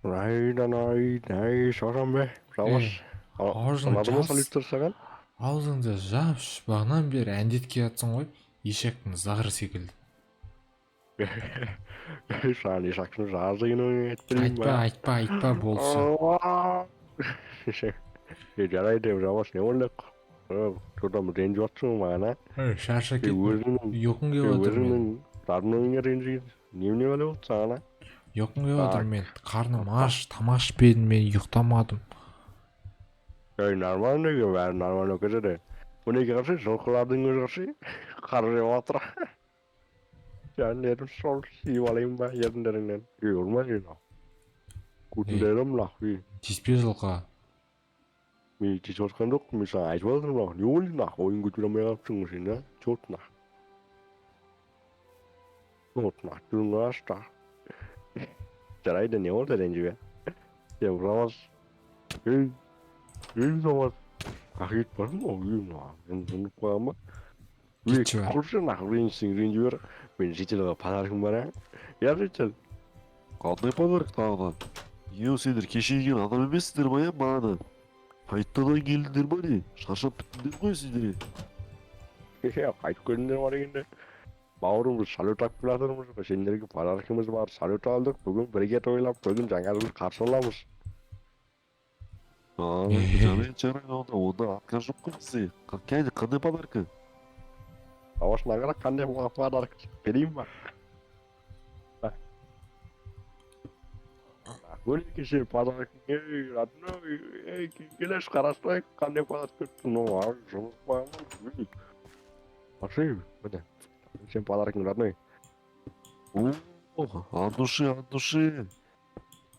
Nay, сорон бе. Рамаш. Аузыңды Санады ма жабыс. салюттар саған? Аузыңды жап, бағанан бері әндетке жатсың ғой. Ешектің зағыры секілді. Саған ешақтың жазығын өңеттірейін ба? Айтпа болшы. Жарайды, Рамаш, не ойлық? Содан ренжіп жатсың маған, а? Шарша кеттім. Өзіңнің Ұйқым келіп отыр мен. дарыныңа ренжиді. Немене болып саған, а? Ұйқым келіп отыр мен. Қарным Так. аш, тамаш бедім мен ұйықтамадым. Нормально екен, бәрі нормально өткізеді. Мінеке қарсы, жылқылардың өзі қарсы, қар жеп жатыр. Жандарым сол сүйіп алайын ба еріндеріңнен. Ұрмайын. Көтіндерім лақ. Тиіспе жылқыға. Мен тиісіп жатқан жоқпын, мен саған айтып жатырмын лақ. Не ойлайын лақ, ойын көтере алмай қалыпсың сен, а? Чот лақ. Чот лақ, түріңді ашта. Жарайды, не болды ренжіге? Сен ұрамаз. Ұрамаз. Қағет бар ма? Мен ұмытып қалған ба? Кетші бар. Құрсын лақ, ренжі бер. Мен жителіға подаркым бар, а? Я жител. Қандай подарок тағынан? Еу, сендер кеше келген адам емессіңдер ма, е, маған? Қайттадан келдіңдер ма не? Шаршап біттіңдер ғой сендер. Қайтып келдіңдер ма дегенде. Бауырым, біз салют алып жатырмыз. Сендерге подаркымыз бар, салют алдық. Бүгін бірге тойлап, бүгін жаңа жылды қарсы аламыз. Жарайды, онда отказ жоқ қой бізде. Қандай подарка? Ауашына қарақ қандай подарок берейін ба? Бөлеке сен подарок, родной, келесі қарастырайық, қандай подарок бердің? Ну, жұмыс қойамын. Аши, міне, сен подаркың, родной. От души.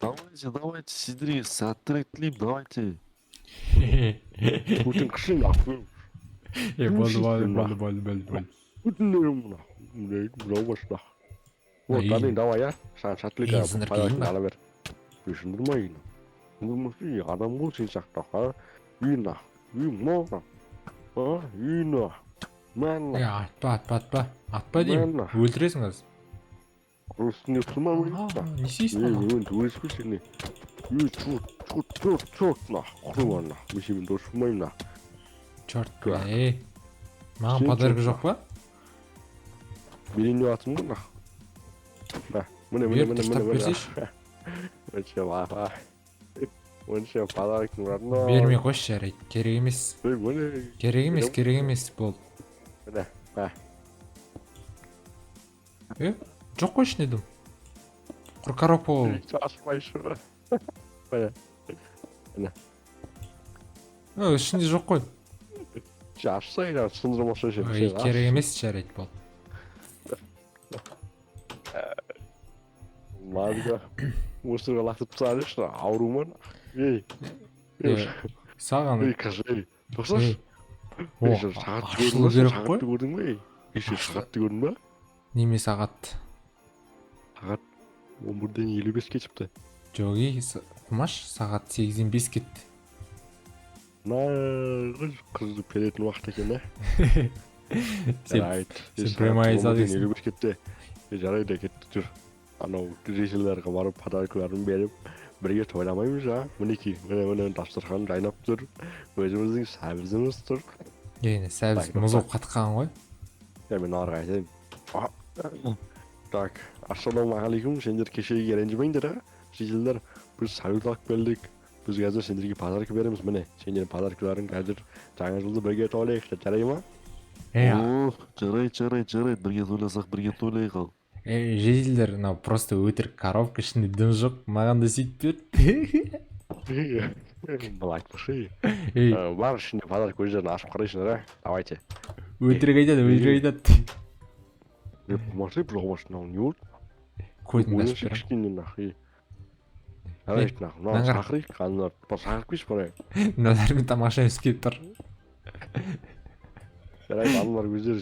Давайте, сендерге сәттілік тілеймін, давайте. Көтің қышың, ақпын. Болды. Көтіндерім мұна. Мынау басына. Вот, дадың, давай, я. Саған сәттілік подаркын ала бер. Düşündürmeyin. Düşündürmeyin. Adam bul seni sakta. Ha? Yine. Yine. Ha? Yine. Мен. Атпа деймін. Өлтіресің аз. Üstünde tutma mı? Не істейсің ана? Мен турист пе сені? Чорт на. Құры на. Мен дос болмаймын на. Чорт. Маған подарка жоқ па? Берейін деп атым ғой на. Міне. Онша подаркың бар ма? Бермей қойшы, жарайды. Керек емес. Міне. Керек емес болды. Міне. Жоқ қой ішіне дым. Құр коробка ол. Ашпайшы. Міне. Ішінде жоқ қой. Ашсайын, сындырмаса сен. Керек емес, жарайды болды. Мадыға мусорға лақтырып тастады, ауру ма? Саған Қазір, тоқсаш. ашылу керек қой. Сағатты көрдің бе? Сағатты көрдің ба? Неме сағат? Сағат 11:55 кетіпті. Жоқ, құмаш сағат 8:05 кетті. Нағыз қызды перетін уақыт екен, Сен прямой айтасың. 11:55 кетті. Жарайды, кетті жүр. Анау ресейлерге барып подаркаларын беріп, бірге тойламаймыз, а? Мінеки, міне дастархан жайнап тұр. Өзіміздің сәбізіміз тұр. Сәбіз мұзып қатқан ғой. Мен арға айтайын. Так, ассалаумағалейкум, сендер кешеге ренжімеңдер, а? Ресейлер, біз салют алып келдік. Біз қазір сендерге подарка береміз, міне. Сендердің подаркаларын қазір жаңа жылды бірге тойлайық, жарай ма? Жарайды, бірге тойласақ, бірге тойлайық ал. Жезілдер, просто өтірік коробка, ішінде дым жоқ, маған да сөйтіп берді. Бұл айтпашы. Бар ішінде подарка өздерін ашып қарайсыңдар, а? Давайте. Өтірік айтады. Құмашты бір оғашын не болды? Көзін ашып берем. Кішкенде нахи. Жарайды нахи. Мынау шақырайық, қандар. Шақырып кеш барайық. Мыналармен тамаша емес келіп тұр. Жарайды, аналар өздері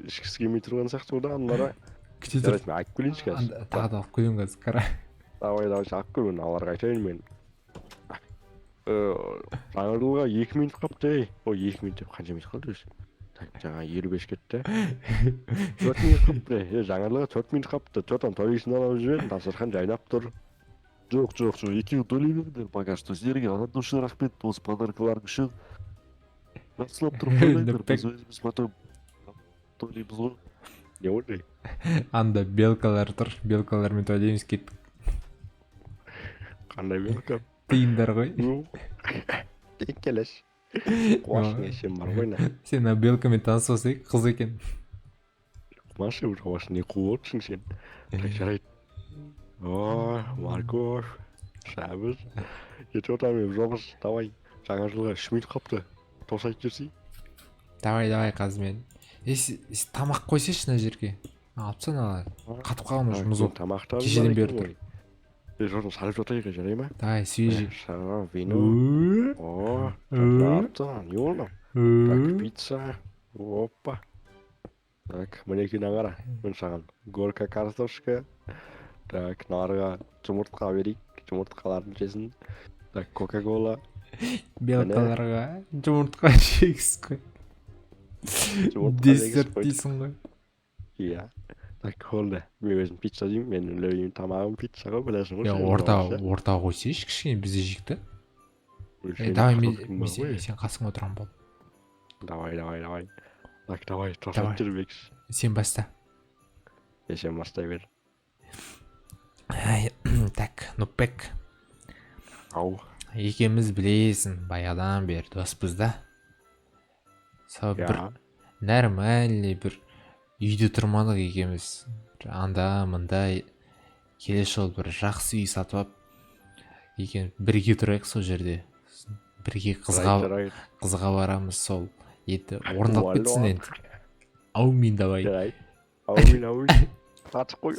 ішкісі келмей тұрған сияқты ода, аналарға. Күте тұр. Жарайды, мен айтып келейінші қазір. Тағы да алып келем қазір, қара. Давай, шақырып кел, мен аналарға айтайын мен. Жаңа жылға 2 минут қапты, Ой, 2 минут деп қанша минут қалды өзі? Жаңа 55 кетті. 4 минут қапты, жаңа жылға 4 минут қапты. Төртен той ісін алып жүрген, дастархан жайнап тұр. Жоқ, екеуі төлей беріңдер пока что. Сіздерге андан үшін рахмет, осы подаркаларың үшін. Жақсылап тұрып тойлаңдар, Нүпек. біз өзіміз потом тойлаймыз ғой. Не ойлай? Анда белкалар тұр, белкалармен тойлаймыз кеттік. Қандай белка? Тиындар ғой. Тек келеш. Қуашың ешем бар ғой на. Сен ана белкамен таныс болсайық, қыз екен. Маша уже ваш не қуырсың сен. Так жарайды. О, Марков. Шабыз. Ертең отырамын жобыз. Давай. Жаңа жылға 3 минут қапты. Тосайып жүрсей. Давай, қазір мен. Тамақ қойсайшы мына жерге. Алыпсың ала. Қатып қалған уже мұз болып. Тамақтан Кешеден бері тұр. Жордан салып жатайық, жарай ма? Давай, свежий. Шара, вино. О, тапты. Не oldu? Так, пицца. Опа. Так, мінекей аңғара. Мен саған горка картошка. Так, нарыға жұмыртқа берейік. Жұмыртқаларын жесін. Так, кока-кола. Белкаларға жұмыртқа жегіз қой. Десерт дейсің ғой. Иә. Так, oldu. Мен өзім пицца деймін. Мен өлеймін тамағым пицца ғой, білесің ғой. Я орта қойсайшы кішкене бізде жейік та. Давай мен сен қасыңа отырамын бол. Давай. Так, давай, тосып жүрбекші. Сен баста. Сен бастай бер. Так, Нупек. Ау. Екеуміз білесің, баяғыдан бері доспыз да. Сол бір нормальный бір үйде тұрмадық екеуміз. Анда мында келесі жолы бір жақсы үй сатып алып екеуміз бірге тұрайық сол жерде. Бірге қызға барамыз, сол еті орындалып кетсін енді. Аумин давай. Жарайды. Аумин. Қатып қой.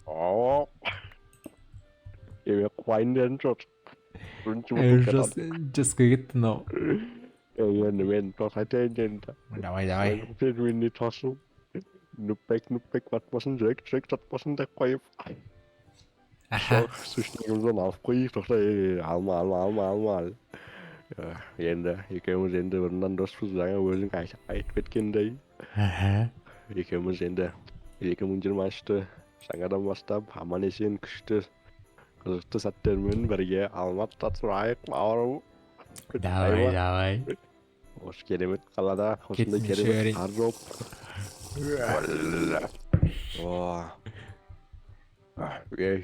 О. Еме қуайын дедім жот. Жасқа кетті мынау. Енді мен тосайтайын дедім. Давай. Сен мені тосу. Нүпек батпасын, жүрек жатпасын деп қойып. Сушнегімізден алып қойып, тоқта алма. Енді екеуміз енді бұрыннан доспыз, жаңа өзің айтып кеткендей. Екеуміз енді 2023-ті жаңадан бастап аман есен күшті қызықты сәттермен бірге алматыда тұрайық бауырым. Давай. Осы керемет қалада осындай керемет қар жоқ.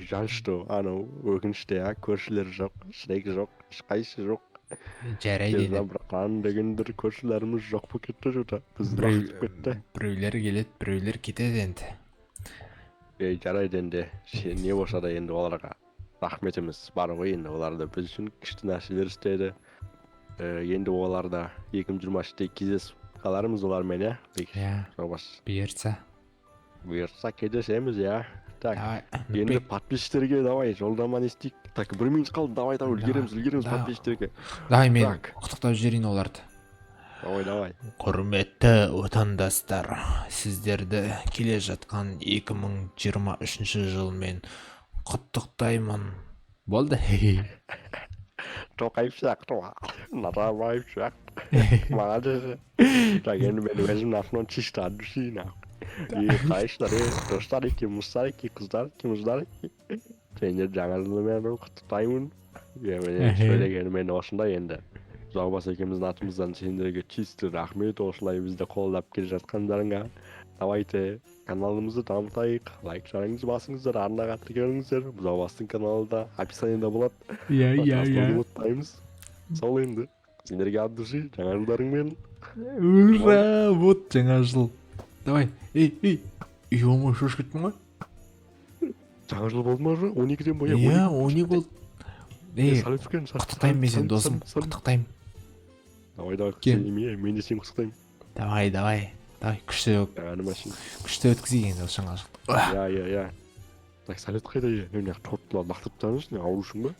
Жаншты анау өкініште көршілер жоқ, шірек жоқ, ешқайсы жоқ. Жарайды енді. Бір қан дегендер көршілеріміз жоқ болып кетті жота. Бізді бақытып кетті. Біреулер келеді, біреулер кетеді енді. Жарайды енді. Сен не болса да енді оларға рахметіміз бар ғой енді. Оларда біз үшін күшті нәрселер істеді. Енді оларда 2023-те кездесіп қалармыз олармен, иә? Жобасы. Бұйыртса кездесеміз, иә? Так, енді подписчиктерге давай жолдама не істейік. Так, 1 минут қалды, давай үлгереміз подписчиктерге. Давай мен құттықтап жіберейін оларды. Давай. Құрметті отандастар, сіздерді келе жатқан 2023 жылмен құттықтаймын. Болды? Тоқайып сияқты ма? Назарбаев сияқты. Маған десе. Так, енді мен өзім атынан чисто от души, қайшылар, достар екен, мұстар екен, қыздар екен, мұздар екен. Сендер жаңа жылмен құттықтаймын. Сөйлегенімен осындай енді. Жаубас екеміздің атымыздан сендерге чисто рахмет, осылай бізді қолдап келе жатқандарыңа. Давайте каналымызды дамытайық, лайк жарыңыз басыңыздар, арнаға тіркеліңіздер. Жаубастың каналы да описаниеда болады. Ұмытпаймыз. Сол енді. Сендерге от души, жаңа жылдарыңмен. Ура, вот жаңа жыл. Давай, ей, үй шошып кеттің ғой? Жаңа жыл болды ма уже? 12-ден бойы? Иә, 12 болды. Құттықтаймын мен сен досым, құттықтаймын. Давай, мен де сен құттықтаймын. Давай, күшті өткізейік енді осы жаңа жыл. Иә. Так, салют қайда, мен торттылар лақтырып тұрмыз, не аурушың ба?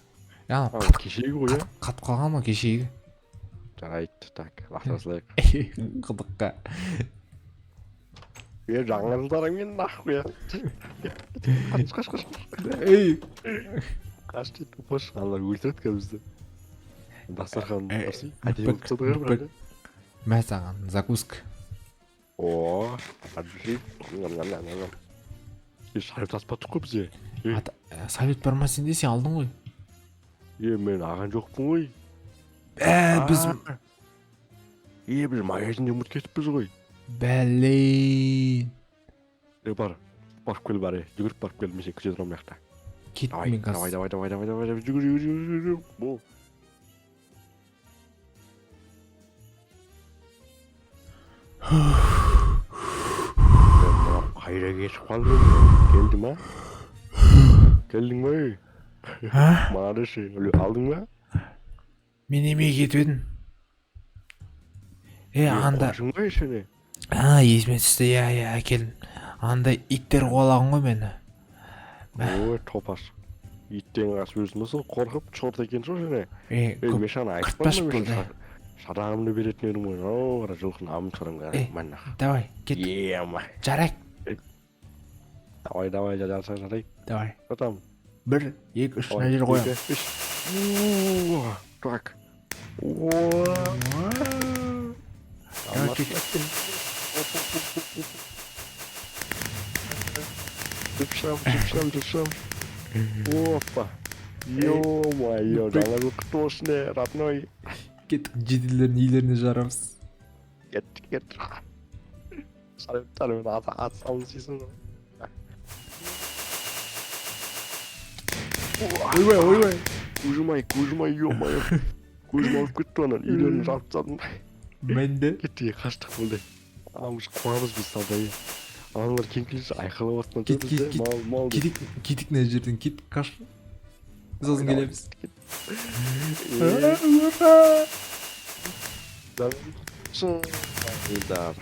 Кешегі ғой, иә? Қатып қалған ма кешегі? Жарайды, так, лақтыра салайық. Құдыққа. Жаңа жылдарыңмен нахуй, иә. Қаш. Қаш дейді, қош, алар өлтіреді қа бізді. Дастархан барсың, әдейі ұлтсады ғой бірді. Мә саған, закуска. О, әдуши. Шарып таспаттық қой бізе. совет бармасын десең алдың ғой. Мен аған жоқпын ғой. Біз Біз магазинде ұмыт кетіппіз ғой. бәлейін. Бар. Барып кел бар. Жүгіріп барып кел. Мен сені күте тұрамын жақта. Кет Давай, мен давай, қазір. давай. Жүгір. Бол. Қайда кетіп қалдың? Келді ма? Келдің ба? Мағаныш, алдың ба? Мен емей кетіп едім. Анда. Қошың ба сені? Есіме түсті, әкелдім. Андай иттер қуалаған ғой мені. Ой, топас. Иттен қас өзіміздің қорқып чорт екен сол сені. Мен саған айтпадым ба мен шарағымды беретін едім ғой. Ора жылқын амын сұрыңға. Мәнна. Давай, кет. Жарайық. Давай, жарай. Давай. Атам. 1, 2, 3 мына жер қоямын. Так. Держам. Опа. Ё-моё, жаңа күтіп осыны, родной. Кеттік, жеделдердің үйлеріне жарамыз. Кет. Салют, атсамын сейсің ғой. Ойбай. Көжімай, ё-моё. Көжім алып кетті анан, үйлерін жарып тастадым. Мәнді? Кетті, қаштық болды. Амыз қуамыз біз салдай. Аналар кеңкілесі айқалап атқан Кет. мал. Кетік мына жерден, кет, қаш. Сосын келеміз. Да.